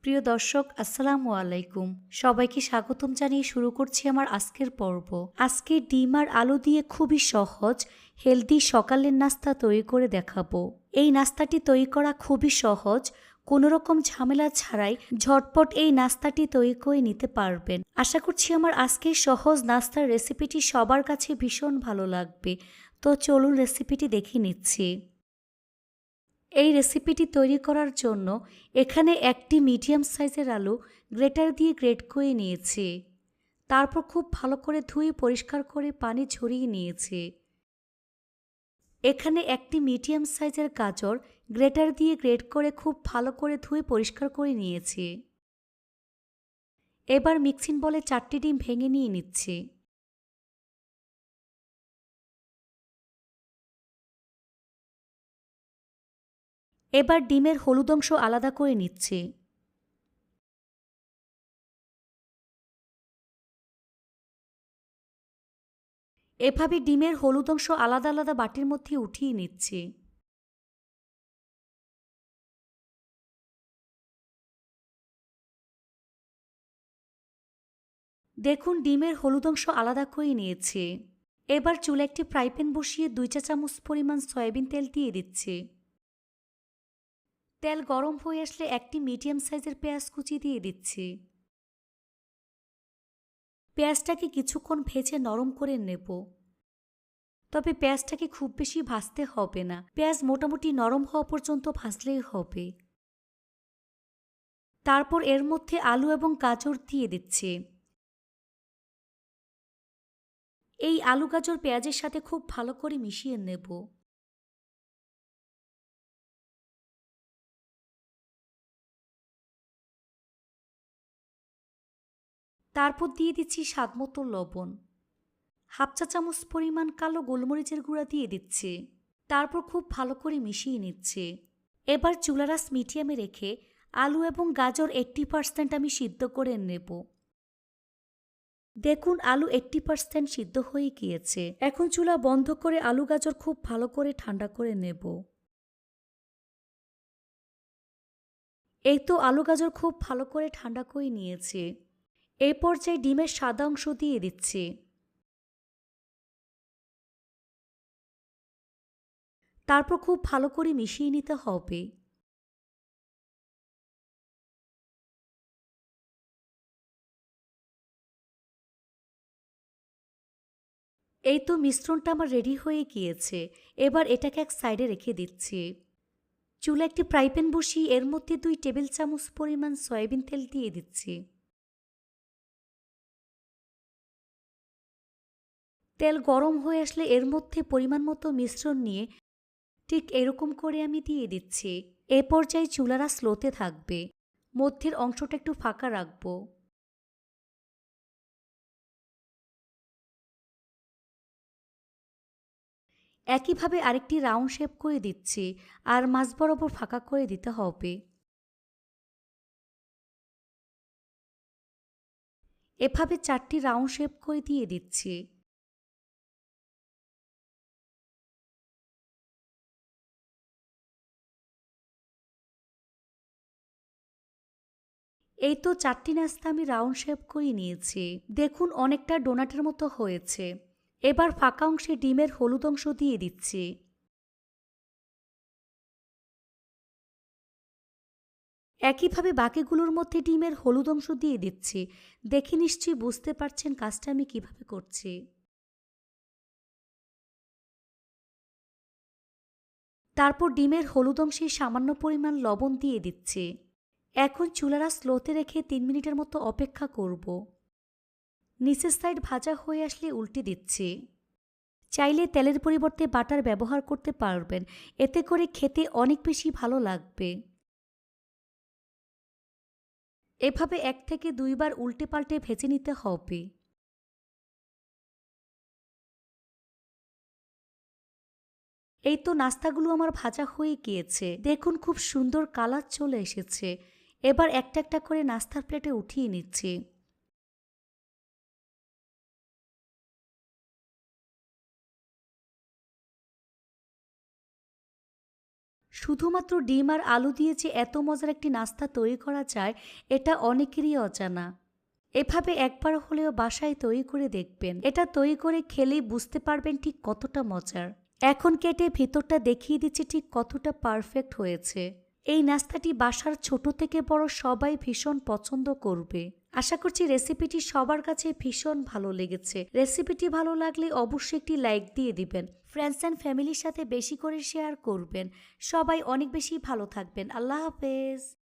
প্রিয় দর্শক আসসালামু আলাইকুম। সবাইকে স্বাগতম জানিয়ে শুরু করছি আমার আজকের পর্ব। আজকে ডিম আর আলু দিয়ে খুবই সহজ হেলদি সকালের নাস্তা তৈরি করে দেখাবো। এই নাস্তাটি তৈরি করা খুবই সহজ, কোনো রকম ঝামেলা ছাড়াই ঝটপট এই নাস্তাটি তৈরি করে নিতে পারবেন। আশা করছি আমার আজকের সহজ নাস্তার রেসিপিটি সবার কাছে ভীষণ ভালো লাগবে। তো চলুন রেসিপিটি দেখে নিচ্ছি। এই রেসিপিটি তৈরি করার জন্য এখানে একটি মিডিয়াম সাইজের আলু গ্রেটার দিয়ে গ্রেট করে নিয়েছি। তারপর খুব ভালো করে ধুয়ে পরিষ্কার করে পানি ঝরিয়ে নিয়েছি। এখানে একটি মিডিয়াম সাইজের গাজর গ্রেটার দিয়ে গ্রেট করে খুব ভালো করে ধুয়ে পরিষ্কার করে নিয়েছি। এবার মিক্সিং বলে 4টি ডিম ভেঙে নিয়ে নিচ্ছি। এবার ডিমের হলুদ অংশ আলাদা করে নিচ্ছি। এভাবে ডিমের হলুদ অংশ আলাদা আলাদা বাটির মধ্যে উঠিয়ে নিচ্ছি। দেখুন ডিমের হলুদ অংশ আলাদা করে নিয়েছি। এবার চুলে একটি ফ্রাই প্যান বসিয়ে 2 চা চামচ পরিমাণ সয়াবিন তেল দিয়ে দিচ্ছি। তেল গরম হয়ে আসলে একটি মিডিয়াম সাইজের পেঁয়াজ কুচি দিয়ে দিচ্ছি। পেঁয়াজটাকে কিছুক্ষণ ভেজে নরম করে নেব। তবে পেঁয়াজটাকে খুব বেশি ভাজতে হবে না, পেঁয়াজ মোটামুটি নরম হওয়া পর্যন্ত ভাজলেই হবে। তারপর এর মধ্যে আলু এবং গাজর দিয়ে দিচ্ছি। এই আলু গাজর পেঁয়াজের সাথে খুব ভালো করে মিশিয়ে নেব। তারপর দিয়ে দিচ্ছি স্বাদমতো লবণ, হাফ চা চামচ পরিমাণ কালো গোলমরিচের গুঁড়া দিয়ে দিচ্ছি। তারপর খুব ভালো করে মিশিয়ে নিচ্ছে। এবার চুলার আঁচ মিডিয়ামে রেখে আলু এবং গাজর 80% আমি সিদ্ধ করে নেব। দেখুন আলু 80% সিদ্ধ হয়ে গিয়েছে। এখন চুলা বন্ধ করে আলু গাজর খুব ভালো করে ঠান্ডা করে নেব। এই তো আলু গাজর খুব ভালো করে ঠান্ডা করে নিয়েছে। এই পর্যায়ে ডিমের সাদা অংশ দিয়ে দিচ্ছি। তারপর খুব ভালো করে মিশিয়ে নিতে হবে। এই তো মিশ্রণটা আমার রেডি হয়ে গিয়েছে। এবার এটাকে এক সাইডে রেখে দিচ্ছি। চুলে একটি ফ্রাই প্যান বসিয়ে এর মধ্যে 2 টেবিল চামচ পরিমাণ সয়াবিন তেল দিয়ে দিচ্ছি। তেল গরম হয়ে আসলে এর মধ্যে পরিমাণ মতো মিশ্রণ নিয়ে ঠিক এরকম করে আমি দিয়ে দিচ্ছি। এ পর্যায়ে চুলারা স্লোতে থাকবে, মধ্যের অংশটা একটু ফাঁকা রাখবো। একইভাবে আরেকটি রাউন্ড শেপ করে দিচ্ছি, আর মাঝ বরাবর ফাঁকা করে দিতে হবে। এভাবে 4টি রাউন্ড শেপ করে দিয়ে দিচ্ছি। এই তো 4টি নাস্তা আমি রাউন্ড শেপ করে নিয়েছি। দেখুন অনেকটা ডোনাটের মতো হয়েছে। এবার ফাঁকা অংশে ডিমের হলুদ অংশ দিয়ে দিচ্ছি। একইভাবে বাকিগুলোর মধ্যে ডিমের হলুদ অংশ দিয়ে দিচ্ছি। দেখে নিশ্চয়ই বুঝতে পারছেন কাজটা আমি কিভাবে করছি। তারপর ডিমের হলুদ অংশে সামান্য পরিমাণ লবণ দিয়ে দিচ্ছি। এখন চুলারা স্লোতে রেখে 3 মিনিটের মতো অপেক্ষা করব। নিচের সাইড ভাজা হয়ে আসলে উল্টে দিচ্ছি। চাইলে তেলের পরিবর্তে বাটার ব্যবহার করতে পারবেন, এতে করে খেতে অনেক বেশি ভালো লাগবে। এভাবে 1 থেকে 2 বার উল্টে পাল্টে ভেজে নিতে হবে। এই তো নাস্তাগুলো আমার ভাজা হয়ে গিয়েছে। দেখুন খুব সুন্দর কালার চলে এসেছে। এবার একটা একটা করে নাস্তার প্লেটে উঠিয়ে নিচ্ছি। শুধুমাত্র ডিম আর আলু দিয়ে যে এত মজার একটি নাস্তা তৈরি করা যায় এটা অনেকেরই অজানা। এভাবে একবার হলেও বাসায় তৈরি করে দেখবেন। এটা তৈরি করে খেলেই বুঝতে পারবেন ঠিক কতটা মজার। এখন কেটে ভেতরটা দেখিয়ে দিচ্ছি ঠিক কতটা পারফেক্ট হয়েছে। এই নাস্তাটি বাসার ছোট থেকে বড় সবাই ভীষণ পছন্দ করবে। আশা করছি রেসিপিটি সবার কাছে ভীষণ ভালো লেগেছে। রেসিপিটি ভালো লাগলে অবশ্যই একটি লাইক দিয়ে দিবেন। ফ্রেন্ডস অ্যান্ড ফ্যামিলির সাথে বেশি করে শেয়ার করবেন। সবাই অনেক বেশি ভালো থাকবেন। আল্লাহ হাফেজ।